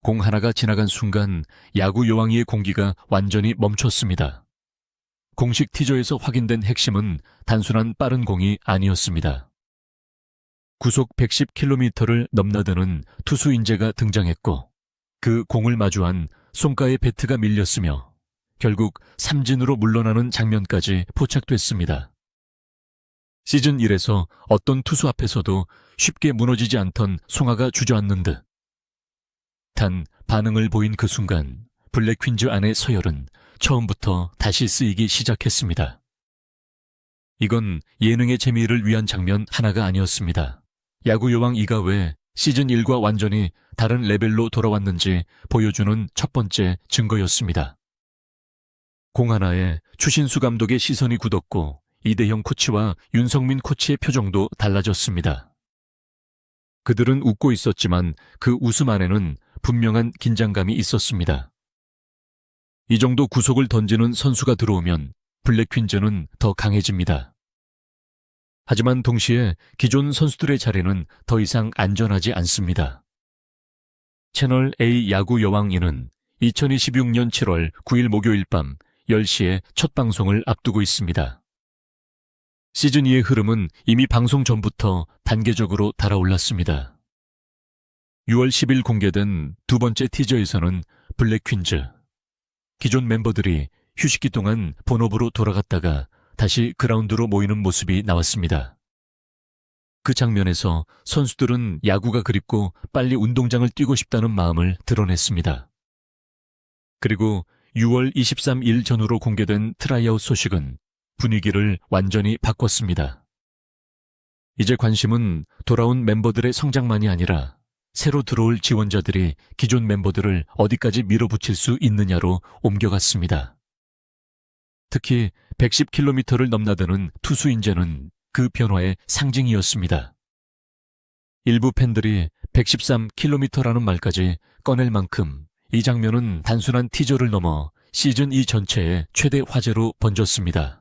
공 하나가 지나간 순간 야구 여왕이의 공기가 완전히 멈췄습니다. 공식 티저에서 확인된 핵심은 단순한 빠른 공이 아니었습니다. 구속 110km를 넘나드는 투수 인재가 등장했고 그 공을 마주한 손가의 배트가 밀렸으며 결국 삼진으로 물러나는 장면까지 포착됐습니다. 시즌 1에서 어떤 투수 앞에서도 쉽게 무너지지 않던 송아가 주저앉는 듯. 단 반응을 보인 그 순간 블랙 퀸즈 안의 서열은 처음부터 다시 쓰이기 시작했습니다. 이건 예능의 재미를 위한 장면 하나가 아니었습니다. 야구 여왕 이가 왜 시즌 1과 완전히 다른 레벨로 돌아왔는지 보여주는 첫 번째 증거였습니다. 공 하나에 추신수 감독의 시선이 굳었고 이대형 코치와 윤성민 코치의 표정도 달라졌습니다. 그들은 웃고 있었지만 그 웃음 안에는 분명한 긴장감이 있었습니다. 이 정도 구속을 던지는 선수가 들어오면 블랙 퀸즈는 더 강해집니다. 하지만 동시에 기존 선수들의 자리는 더 이상 안전하지 않습니다. 채널 A 야구 여왕이는 2026년 7월 9일 목요일 밤 10시에 첫 방송을 앞두고 있습니다. 시즌2의 흐름은 이미 방송 전부터 단계적으로 달아올랐습니다. 6월 10일 공개된 두 번째 티저에서는 블랙 퀸즈, 기존 멤버들이 휴식기 동안 본업으로 돌아갔다가 다시 그라운드로 모이는 모습이 나왔습니다. 그 장면에서 선수들은 야구가 그립고 빨리 운동장을 뛰고 싶다는 마음을 드러냈습니다. 그리고 6월 23일 전후로 공개된 트라이아웃 소식은 분위기를 완전히 바꿨습니다. 이제 관심은 돌아온 멤버들의 성장만이 아니라 새로 들어올 지원자들이 기존 멤버들을 어디까지 밀어붙일 수 있느냐로 옮겨갔습니다. 특히 110km를 넘나드는 투수 인재는 그 변화의 상징이었습니다. 일부 팬들이 113km라는 말까지 꺼낼 만큼 이 장면은 단순한 티저를 넘어 시즌2 전체의 최대 화제로 번졌습니다.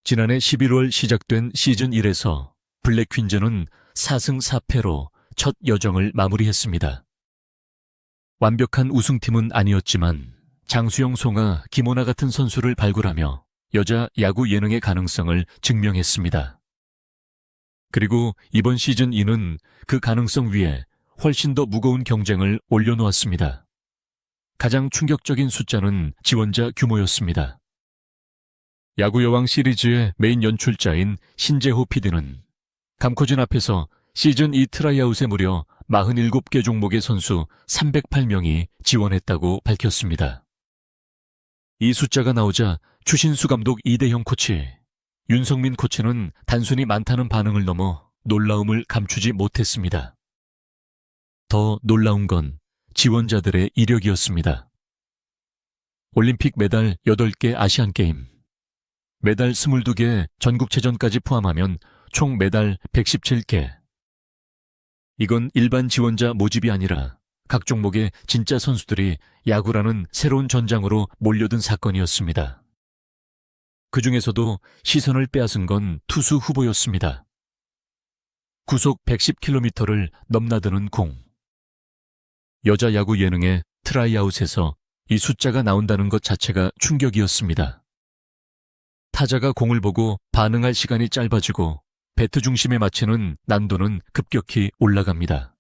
지난해 11월 시작된 시즌1에서 블랙 퀸즈는 4승 4패로 첫 여정을 마무리했습니다. 완벽한 우승팀은 아니었지만 장수영, 송아, 김오나 같은 선수를 발굴하며 여자 야구 예능의 가능성을 증명했습니다. 그리고 이번 시즌2는 그 가능성 위에 훨씬 더 무거운 경쟁을 올려놓았습니다. 가장 충격적인 숫자는 지원자 규모였습니다. 야구여왕 시리즈의 메인 연출자인 신재호 PD는 감코진 앞에서 시즌2 트라이아웃에 무려 47개 종목의 선수 308명이 지원했다고 밝혔습니다. 이 숫자가 나오자 추신수 감독 이대형 코치, 윤성민 코치는 단순히 많다는 반응을 넘어 놀라움을 감추지 못했습니다. 더 놀라운 건 지원자들의 이력이었습니다. 올림픽 메달 8개 아시안게임, 메달 22개 전국체전까지 포함하면 총 메달 117개. 이건 일반 지원자 모집이 아니라 각 종목의 진짜 선수들이 야구라는 새로운 전장으로 몰려든 사건이었습니다. 그 중에서도 시선을 빼앗은 건 투수 후보였습니다. 구속 110km를 넘나드는 공. 여자 야구 예능의 트라이아웃에서 이 숫자가 나온다는 것 자체가 충격이었습니다. 타자가 공을 보고 반응할 시간이 짧아지고 배트 중심에 맞추는 난도는 급격히 올라갑니다.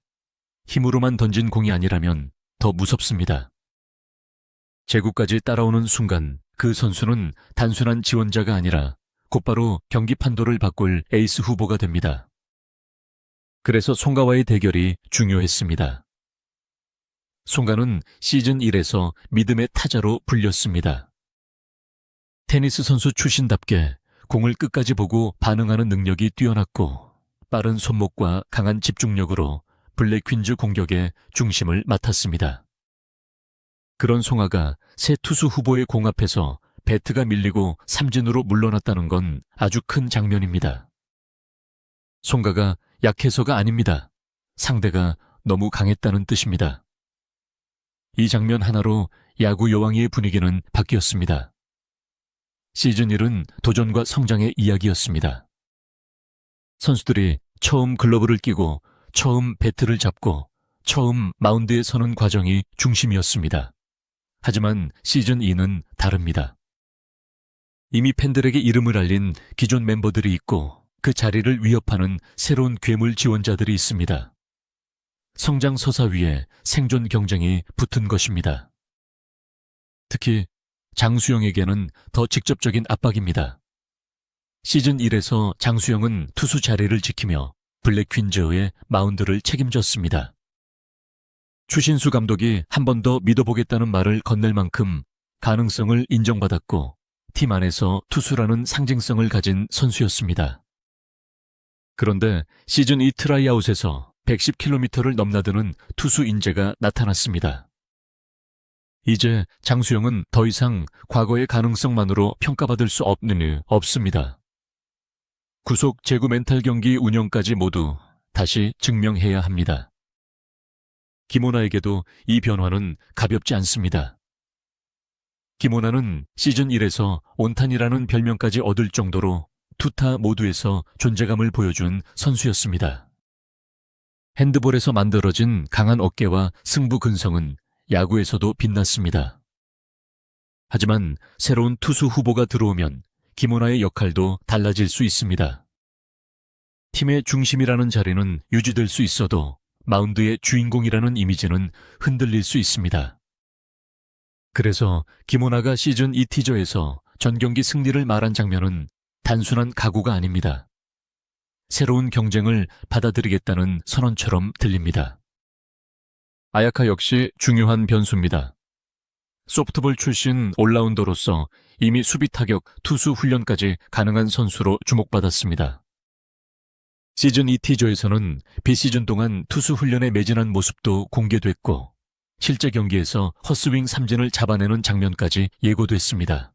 힘으로만 던진 공이 아니라면 더 무섭습니다. 제구까지 따라오는 순간 그 선수는 단순한 지원자가 아니라 곧바로 경기 판도를 바꿀 에이스 후보가 됩니다. 그래서 송가와의 대결이 중요했습니다. 송가는 시즌 1에서 믿음의 타자로 불렸습니다. 테니스 선수 출신답게 공을 끝까지 보고 반응하는 능력이 뛰어났고 빠른 손목과 강한 집중력으로 블랙 퀸즈 공격의 중심을 맡았습니다. 그런 송아가 새 투수 후보의 공 앞에서 배트가 밀리고 삼진으로 물러났다는 건 아주 큰 장면입니다. 송가가 약해서가 아닙니다. 상대가 너무 강했다는 뜻입니다. 이 장면 하나로 야구 여왕이의 분위기는 바뀌었습니다. 시즌 1은 도전과 성장의 이야기였습니다. 선수들이 처음 글러브를 끼고 처음 배트를 잡고 처음 마운드에 서는 과정이 중심이었습니다. 하지만 시즌2는 다릅니다. 이미 팬들에게 이름을 알린 기존 멤버들이 있고 그 자리를 위협하는 새로운 괴물 지원자들이 있습니다. 성장 서사 위에 생존 경쟁이 붙은 것입니다. 특히 장수영에게는 더 직접적인 압박입니다. 시즌 1에서 장수영은 투수 자리를 지키며 블랙 퀸즈의 마운드를 책임졌습니다. 추신수 감독이 한 번 더 믿어보겠다는 말을 건넬 만큼 가능성을 인정받았고 팀 안에서 투수라는 상징성을 가진 선수였습니다. 그런데 시즌 2 트라이아웃에서 110km를 넘나드는 투수 인재가 나타났습니다. 이제 장수영은 더 이상 과거의 가능성만으로 평가받을 수 없습니다. 구속 제구 멘탈 경기 운영까지 모두 다시 증명해야 합니다. 김오나에게도 이 변화는 가볍지 않습니다. 김오나는 시즌 1에서 온탄이라는 별명까지 얻을 정도로 투타 모두에서 존재감을 보여준 선수였습니다. 핸드볼에서 만들어진 강한 어깨와 승부 근성은 야구에서도 빛났습니다. 하지만 새로운 투수 후보가 들어오면 김오나의 역할도 달라질 수 있습니다. 팀의 중심이라는 자리는 유지될 수 있어도 마운드의 주인공이라는 이미지는 흔들릴 수 있습니다. 그래서 김오나가 시즌 2 티저에서 전경기 승리를 말한 장면은 단순한 각오가 아닙니다. 새로운 경쟁을 받아들이겠다는 선언처럼 들립니다. 아야카 역시 중요한 변수입니다. 소프트볼 출신 올라운더로서 이미 수비 타격, 투수 훈련까지 가능한 선수로 주목받았습니다. 시즌 2 티저에서는 비시즌 동안 투수 훈련에 매진한 모습도 공개됐고 실제 경기에서 헛스윙 삼진을 잡아내는 장면까지 예고됐습니다.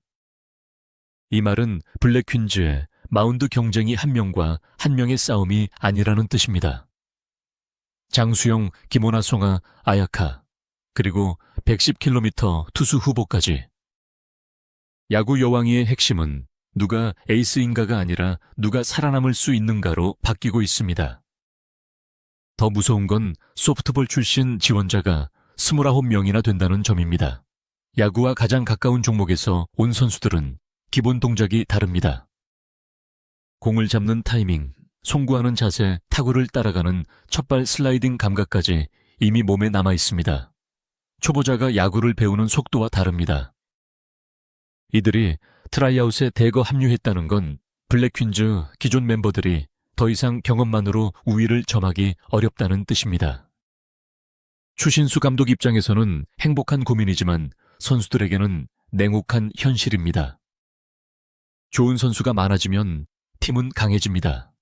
이 말은 블랙 퀸즈의 마운드 경쟁이 한 명과 한 명의 싸움이 아니라는 뜻입니다. 장수영, 김오나 송아, 아야카, 그리고 110km 투수 후보까지. 야구 여왕이의 핵심은 누가 에이스인가가 아니라 누가 살아남을 수 있는가로 바뀌고 있습니다. 더 무서운 건 소프트볼 출신 지원자가 29명이나 된다는 점입니다. 야구와 가장 가까운 종목에서 온 선수들은 기본 동작이 다릅니다. 공을 잡는 타이밍, 송구하는 자세, 타구를 따라가는 첫발 슬라이딩 감각까지 이미 몸에 남아 있습니다. 초보자가 야구를 배우는 속도와 다릅니다. 이들이 트라이아웃에 대거 합류했다는 건 블랙 퀸즈 기존 멤버들이 더 이상 경험만으로 우위를 점하기 어렵다는 뜻입니다. 추신수 감독 입장에서는 행복한 고민이지만 선수들에게는 냉혹한 현실입니다. 좋은 선수가 많아지면 팀은 강해집니다.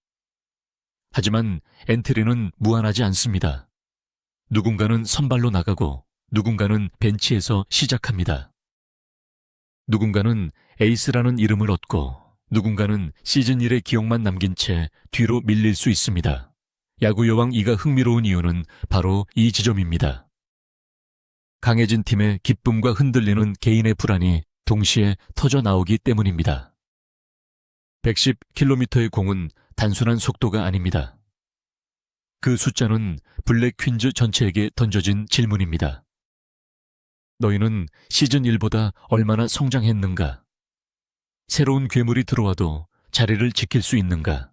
하지만 엔트리는 무한하지 않습니다. 누군가는 선발로 나가고 누군가는 벤치에서 시작합니다. 누군가는 에이스라는 이름을 얻고 누군가는 시즌 1의 기억만 남긴 채 뒤로 밀릴 수 있습니다. 야구 여왕 2가 흥미로운 이유는 바로 이 지점입니다. 강해진 팀의 기쁨과 흔들리는 개인의 불안이 동시에 터져 나오기 때문입니다. 110km의 공은 단순한 속도가 아닙니다. 그 숫자는 블랙 퀸즈 전체에게 던져진 질문입니다. 너희는 시즌 1보다 얼마나 성장했는가? 새로운 괴물이 들어와도 자리를 지킬 수 있는가?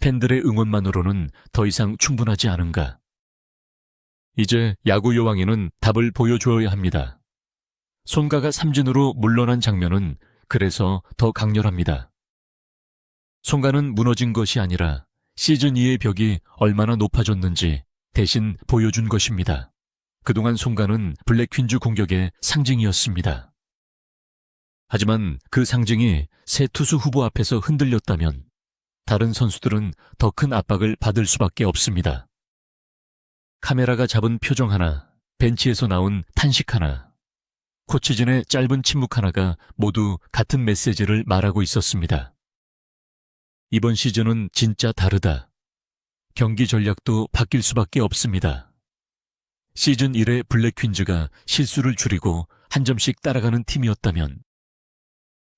팬들의 응원만으로는 더 이상 충분하지 않은가? 이제 야구 여왕에는 답을 보여줘야 합니다. 손가가 삼진으로 물러난 장면은 그래서 더 강렬합니다. 손가는 무너진 것이 아니라 시즌 2의 벽이 얼마나 높아졌는지 대신 보여준 것입니다. 그동안 손가는 블랙 퀸즈 공격의 상징이었습니다. 하지만 그 상징이 새 투수 후보 앞에서 흔들렸다면 다른 선수들은 더 큰 압박을 받을 수밖에 없습니다. 카메라가 잡은 표정 하나, 벤치에서 나온 탄식 하나, 코치진의 짧은 침묵 하나가 모두 같은 메시지를 말하고 있었습니다. 이번 시즌은 진짜 다르다. 경기 전략도 바뀔 수밖에 없습니다. 시즌 1의 블랙 퀸즈가 실수를 줄이고 한 점씩 따라가는 팀이었다면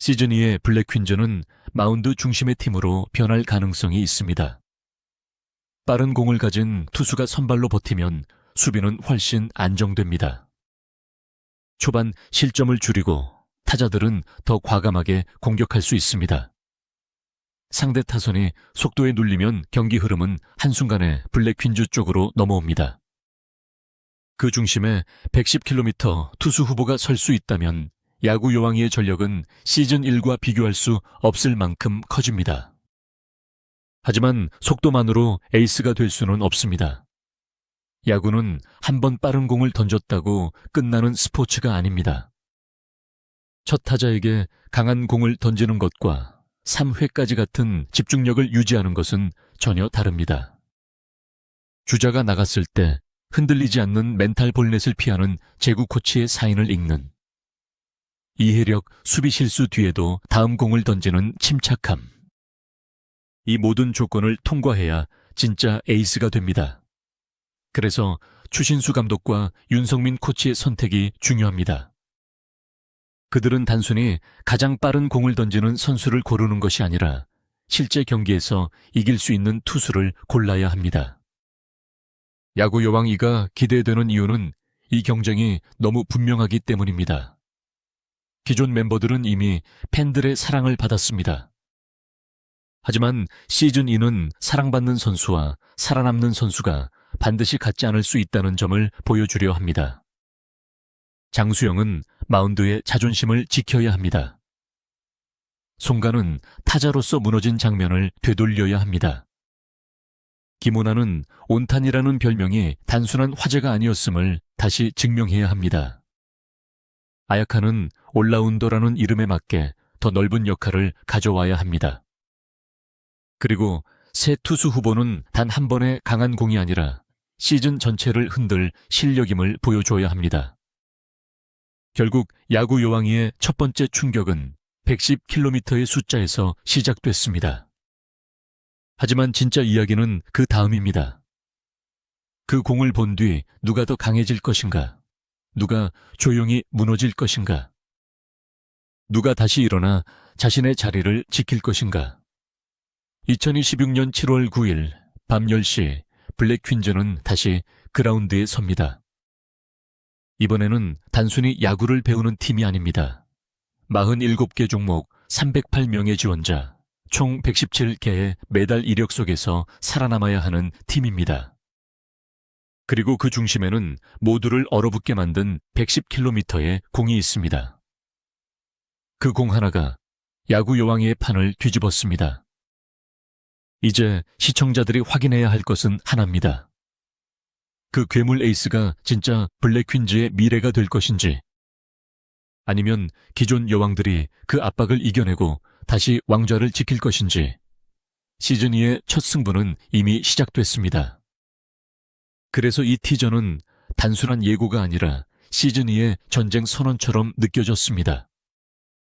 시즌 2의 블랙 퀸즈는 마운드 중심의 팀으로 변할 가능성이 있습니다. 빠른 공을 가진 투수가 선발로 버티면 수비는 훨씬 안정됩니다. 초반 실점을 줄이고 타자들은 더 과감하게 공격할 수 있습니다. 상대 타선이 속도에 눌리면 경기 흐름은 한순간에 블랙퀸즈 쪽으로 넘어옵니다. 그 중심에 110km 투수 후보가 설 수 있다면 야구 요왕이의 전력은 시즌 1과 비교할 수 없을 만큼 커집니다. 하지만 속도만으로 에이스가 될 수는 없습니다. 야구는 한 번 빠른 공을 던졌다고 끝나는 스포츠가 아닙니다. 첫 타자에게 강한 공을 던지는 것과 3회까지 같은 집중력을 유지하는 것은 전혀 다릅니다. 주자가 나갔을 때 흔들리지 않는 멘탈 볼넷을 피하는 제구 코치의 사인을 읽는, 이해력, 수비 실수 뒤에도 다음 공을 던지는 침착함. 이 모든 조건을 통과해야 진짜 에이스가 됩니다. 그래서 추신수 감독과 윤성민 코치의 선택이 중요합니다. 그들은 단순히 가장 빠른 공을 던지는 선수를 고르는 것이 아니라 실제 경기에서 이길 수 있는 투수를 골라야 합니다. 야구 여왕 2가 기대되는 이유는 이 경쟁이 너무 분명하기 때문입니다. 기존 멤버들은 이미 팬들의 사랑을 받았습니다. 하지만 시즌 2는 사랑받는 선수와 살아남는 선수가 반드시 같지 않을 수 있다는 점을 보여주려 합니다. 장수영은 마운드의 자존심을 지켜야 합니다. 송가는 타자로서 무너진 장면을 되돌려야 합니다. 김호나는 온탄이라는 별명이 단순한 화제가 아니었음을 다시 증명해야 합니다. 아야카는 올라운더라는 이름에 맞게 더 넓은 역할을 가져와야 합니다. 그리고 새 투수 후보는 단 한 번의 강한 공이 아니라 시즌 전체를 흔들 실력임을 보여줘야 합니다. 결국 야구 요왕이의 첫 번째 충격은 110km의 숫자에서 시작됐습니다. 하지만 진짜 이야기는 그 다음입니다. 그 공을 본 뒤 누가 더 강해질 것인가? 누가 조용히 무너질 것인가? 누가 다시 일어나 자신의 자리를 지킬 것인가? 2026년 7월 9일 밤 10시 블랙퀸즈는 다시 그라운드에 섭니다. 이번에는 단순히 야구를 배우는 팀이 아닙니다. 47개 종목 308명의 지원자, 총 117개의 메달 이력 속에서 살아남아야 하는 팀입니다. 그리고 그 중심에는 모두를 얼어붙게 만든 110km의 공이 있습니다. 그 공 하나가 야구 여왕의 판을 뒤집었습니다. 이제 시청자들이 확인해야 할 것은 하나입니다. 그 괴물 에이스가 진짜 블랙퀸즈의 미래가 될 것인지, 아니면 기존 여왕들이 그 압박을 이겨내고 다시 왕좌를 지킬 것인지. 시즌 2의 첫 승부는 이미 시작됐습니다. 그래서 이 티저는 단순한 예고가 아니라 시즌 2의 전쟁 선언처럼 느껴졌습니다.